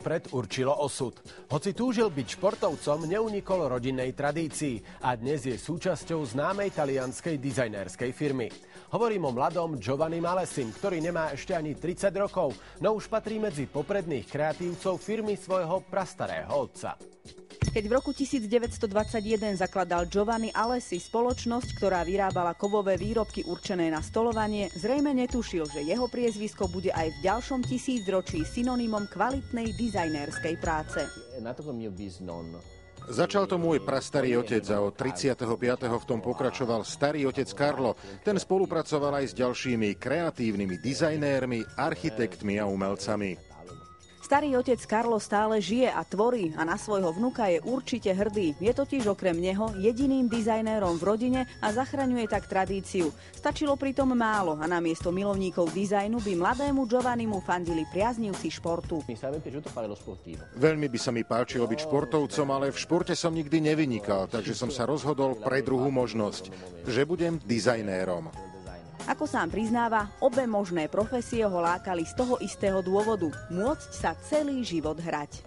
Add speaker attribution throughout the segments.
Speaker 1: Predurčilo osud. Hoci túžil byť športovcom, neunikol rodinnej tradícii a dnes je súčasťou známej talianskej dizajnérskej firmy. Hovorím o mladom Giovannim Alessim, ktorý nemá ešte ani 30 rokov, no už patrí medzi popredných kreatívcov firmy svojho prastarého otca.
Speaker 2: Keď v roku 1921 zakladal Giovanni Alessi spoločnosť, ktorá vyrábala kovové výrobky určené na stolovanie, zrejme netušil, že jeho priezvisko bude aj v ďalšom tisícročí synonymom kvalitnej dizajnérskej práce.
Speaker 3: Začal to môj prastarý otec a od 35. v tom pokračoval starý otec Carlo. Ten spolupracoval aj s ďalšími kreatívnymi dizajnérmi, architektmi a umelcami.
Speaker 2: Starý otec Carlo stále žije a tvorí a na svojho vnuka je určite hrdý. Je totiž okrem neho jediným dizajnérom v rodine a zachraňuje tak tradíciu. Stačilo pritom málo a namiesto milovníkov dizajnu by mladému Giovannimu fandili priaznivci športu.
Speaker 3: Veľmi by sa mi páčilo byť športovcom, ale v športe som nikdy nevynikal, takže som sa rozhodol pre druhú možnosť, že budem dizajnérom.
Speaker 2: Ako sám priznáva, obe možné profesie ho lákali z toho istého dôvodu – môcť sa celý život hrať.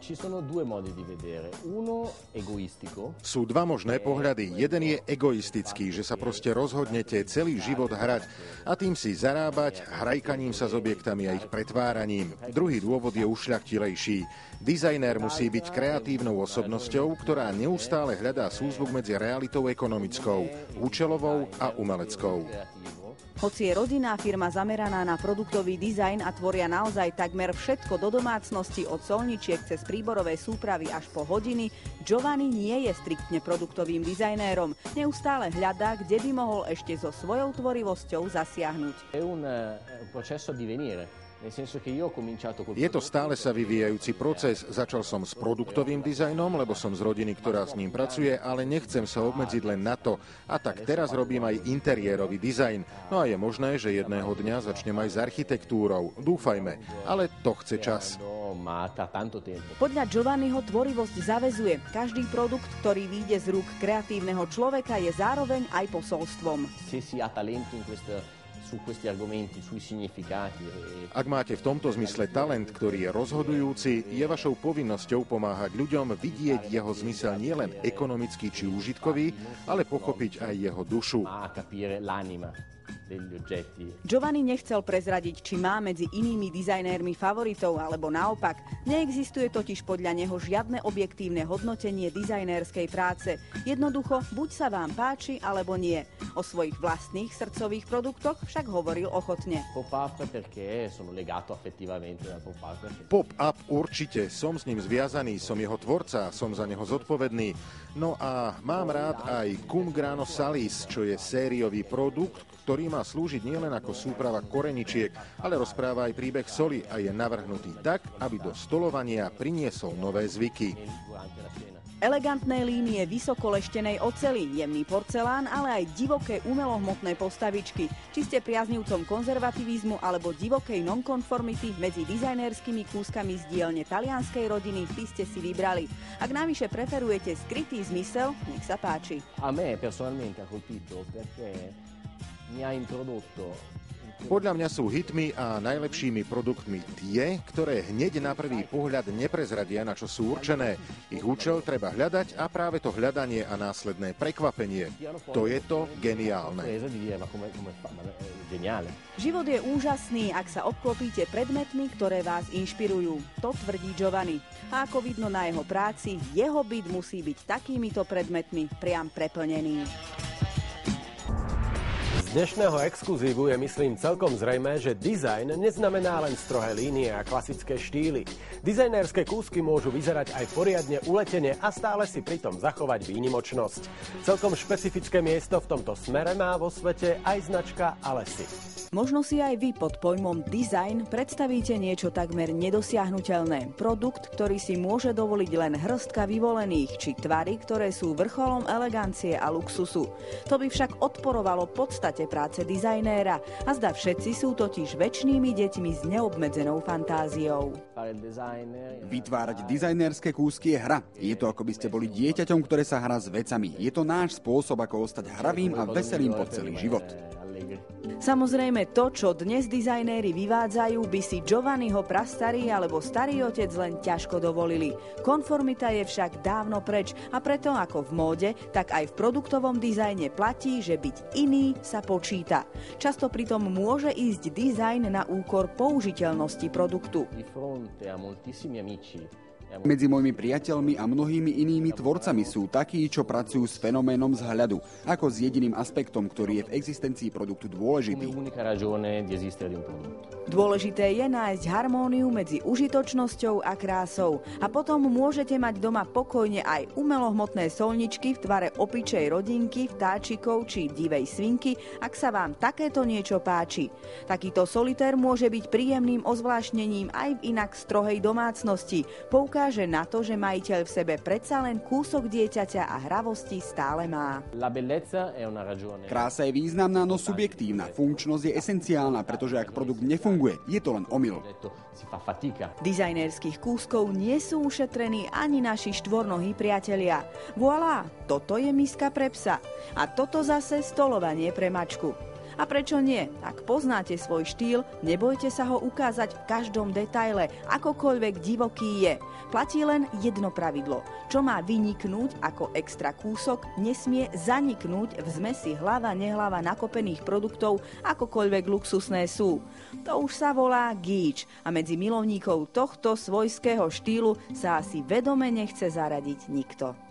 Speaker 3: Sú dva možné pohľady. Jeden je egoistický, že sa proste rozhodnete celý život hrať a tým si zarábať hrajkaním sa s objektami a ich pretváraním. Druhý dôvod je ušľachtilejší. Dizajnér musí byť kreatívnou osobnosťou, ktorá neustále hľadá súzvuk medzi realitou ekonomickou, účelovou a umeleckou.
Speaker 2: Hoci je rodinná firma zameraná na produktový dizajn a tvoria naozaj takmer všetko do domácnosti od solničiek cez príborové súpravy až po hodiny, Giovanni nie je striktne produktovým dizajnérom. Neustále hľadá, kde by mohol ešte so svojou tvorivosťou zasiahnuť.
Speaker 3: Je to stále sa vyvíjajúci proces. Začal som s produktovým dizajnom, lebo som z rodiny, ktorá s ním pracuje, ale nechcem sa obmedziť len na to. A tak teraz robím aj interiérový dizajn. No a je možné, že jedného dňa začnem aj s architektúrou. Dúfajme, ale to chce čas.
Speaker 2: Podľa Giovanniho tvorivosť zaväzuje. Každý produkt, ktorý vyjde z rúk kreatívneho človeka, je zároveň aj posolstvom.
Speaker 3: Ak máte v tomto zmysle talent, ktorý je rozhodujúci, je vašou povinnosťou pomáhať ľuďom vidieť jeho zmysel nielen ekonomický či úžitkový, ale pochopiť aj jeho dušu.
Speaker 2: Giovanni nechcel prezradiť, či má medzi inými dizajnérmi favoritov, alebo naopak. Neexistuje totiž podľa neho žiadne objektívne hodnotenie dizajnérskej práce. Jednoducho, buď sa vám páči, alebo nie. O svojich vlastných srdcových produktoch však hovoril ochotne.
Speaker 3: Pop-up určite, som s ním zviazaný, som jeho tvorca, som za neho zodpovedný. No a mám rád aj Cum Grano Salis, čo je sériový produkt, ktorý má slúžiť nielen ako súprava koreničiek, ale rozpráva aj príbeh soli a je navrhnutý tak, aby do stolovania priniesol nové zvyky.
Speaker 2: Elegantné línie vysokoleštenej oceli, jemný porcelán, ale aj divoké umelohmotné postavičky. Či ste priaznivcom konzervativizmu alebo divokej nonkonformity medzi dizajnérskymi kúskami z dielne talianskej rodiny by ste si vybrali. Ak navyše preferujete skrytý zmysel, nech sa páči.
Speaker 4: A me personalmente ha colpito perché mi ha introdotto.
Speaker 3: Podľa mňa sú hitmi a najlepšími produktmi tie, ktoré hneď na prvý pohľad neprezradia, na čo sú určené. Ich účel treba hľadať a práve to hľadanie a následné prekvapenie. To je to geniálne.
Speaker 2: Život je úžasný, ak sa obklopíte predmetmi, ktoré vás inšpirujú. To tvrdí Giovanni. A ako vidno na jeho práci, jeho byt musí byť takýmito predmetmi priam preplnený.
Speaker 1: Z dnešného exkluzívu je, myslím, celkom zrejmé, že dizajn neznamená len strohé línie a klasické štýly. Dizajnérske kúsky môžu vyzerať aj poriadne uletene a stále si pritom zachovať výnimočnosť. Celkom špecifické miesto v tomto smere má vo svete aj značka Alessi.
Speaker 2: Možno si aj vy pod pojmom dizajn predstavíte niečo takmer nedosiahnuteľné. Produkt, ktorý si môže dovoliť len hrstka vyvolených, či tvary, ktoré sú vrcholom elegancie a luxusu. To by však odporovalo podstate práce dizajnéra. A zdá všetci sú totiž večnými deťmi s neobmedzenou fantáziou.
Speaker 5: Vytvárať dizajnérske kúsky je hra. Je to, ako by ste boli dieťaťom, ktoré sa hrá s vecami. Je to náš spôsob, ako ostať hravým a veselým po celý život.
Speaker 2: Samozrejme to, čo dnes dizajnéri vyvádzajú, by si Giovanniho prastarý alebo starý otec len ťažko dovolili. Konformita je však dávno preč a preto ako v móde, tak aj v produktovom dizajne platí, že byť iný sa počíta. Často pritom môže ísť dizajn na úkor použiteľnosti produktu.
Speaker 5: Medzi mojimi priateľmi a mnohými inými tvorcami sú takí, čo pracujú s fenoménom vzhľadu, ako s jediným aspektom, ktorý je v existencii produktu dôležitý.
Speaker 2: Dôležité je nájsť harmóniu medzi užitočnosťou a krásou. A potom môžete mať doma pokojne aj umelohmotné solničky v tvare opičej rodinky, vtáčikov či divej svinky, ak sa vám takéto niečo páči. Takýto solitér môže byť príjemným ozvláštnením aj v inak strohej domácnosti. Poukáže na to, že majiteľ v sebe predsa len kúsok dieťaťa a hravosti stále má.
Speaker 5: Krása je významná, no subjektívna. Funkčnosť je esenciálna, pretože ak produkt nefunguje, je to len omyl.
Speaker 2: Dizajnerských kúskov nie sú ušetrení ani naši štvornohí priatelia. Voilà, toto je miska pre psa. A toto zase stolovanie pre mačku. A prečo nie? Ak poznáte svoj štýl, nebojte sa ho ukázať v každom detaile, akokoľvek divoký je. Platí len jedno pravidlo. Čo má vyniknúť ako extra kúsok, nesmie zaniknúť v zmesi hlava-nehlava nakopených produktov, akokoľvek luxusné sú. To už sa volá gíč a medzi milovníkov tohto svojského štýlu sa asi vedome nechce zaradiť nikto.